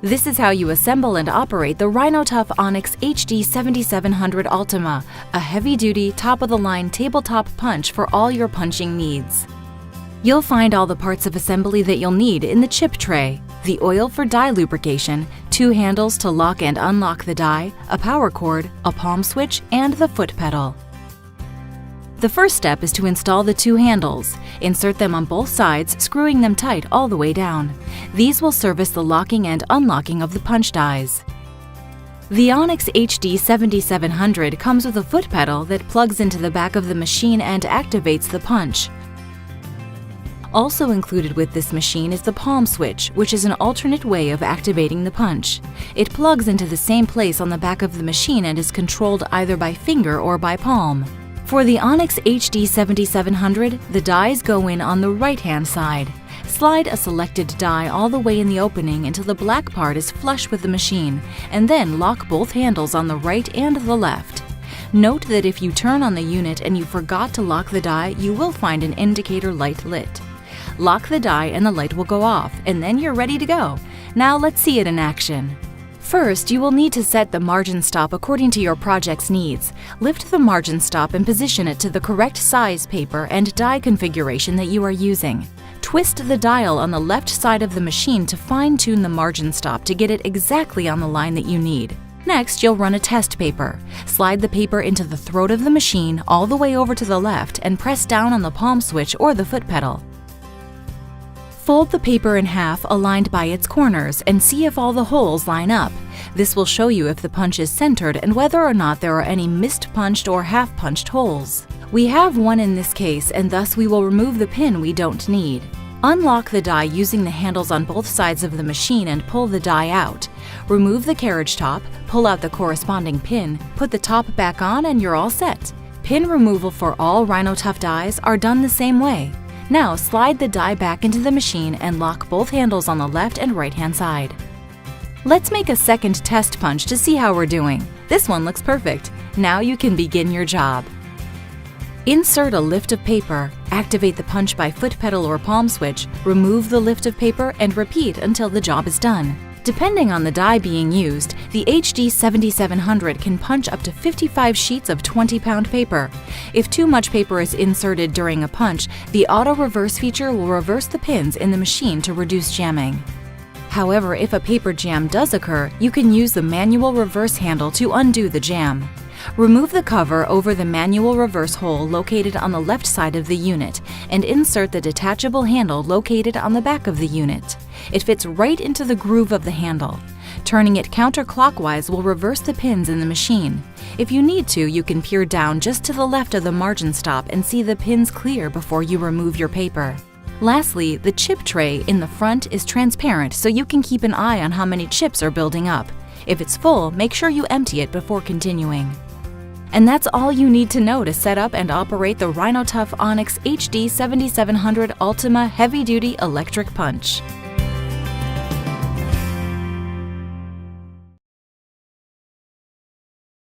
This is how you assemble and operate the Rhin-O-Tuff Onyx HD7700 Ultima, a heavy-duty, top-of-the-line tabletop punch for all your punching needs. You'll find all the parts of assembly that you'll need in the chip tray: the oil for die lubrication, 2 handles to lock and unlock the die, a power cord, a palm switch, and the foot pedal. The first step is to install the 2 handles. Insert them on both sides, screwing them tight all the way down. These will service the locking and unlocking of the punch dies. The Onyx HD7700 comes with a foot pedal that plugs into the back of the machine and activates the punch. Also included with this machine is the palm switch, which is an alternate way of activating the punch. It plugs into the same place on the back of the machine and is controlled either by finger or by palm. For the Onyx HD7700, the dies go in on the right-hand side. Slide a selected die all the way in the opening until the black part is flush with the machine, and then lock both handles on the right and the left. Note that if you turn on the unit and you forgot to lock the die, you will find an indicator light lit. Lock the die and the light will go off, and then you're ready to go. Now let's see it in action. First, you will need to set the margin stop according to your project's needs. Lift the margin stop and position it to the correct size paper and die configuration that you are using. Twist the dial on the left side of the machine to fine-tune the margin stop to get it exactly on the line that you need. Next, you'll run a test paper. Slide the paper into the throat of the machine all the way over to the left and press down on the palm switch or the foot pedal. Fold the paper in half aligned by its corners and see if all the holes line up. This will show you if the punch is centered and whether or not there are any missed-punched or half-punched holes. We have one in this case, and thus we will remove the pin we don't need. Unlock the die using the handles on both sides of the machine and pull the die out. Remove the carriage top, pull out the corresponding pin, put the top back on, and you're all set. Pin removal for all Rhin-O-Tuff dies are done the same way. Now slide the die back into the machine and lock both handles on the left and right-hand side. Let's make a second test punch to see how we're doing. This one looks perfect. Now you can begin your job. Insert a lift of paper, activate the punch by foot pedal or palm switch, remove the lift of paper, and repeat until the job is done. Depending on the die being used, the HD7700 can punch up to 55 sheets of 20-pound paper. If too much paper is inserted during a punch, the auto reverse feature will reverse the pins in the machine to reduce jamming. However, if a paper jam does occur, you can use the manual reverse handle to undo the jam. Remove the cover over the manual reverse hole located on the left side of the unit and insert the detachable handle located on the back of the unit. It fits right into the groove of the handle. Turning it counterclockwise will reverse the pins in the machine. If you need to, you can peer down just to the left of the margin stop and see the pins clear before you remove your paper. Lastly, the chip tray in the front is transparent so you can keep an eye on how many chips are building up. If it's full, make sure you empty it before continuing. And that's all you need to know to set up and operate the Rhin-O-Tuff Onyx HD7700 Ultima Heavy Duty Electric Punch.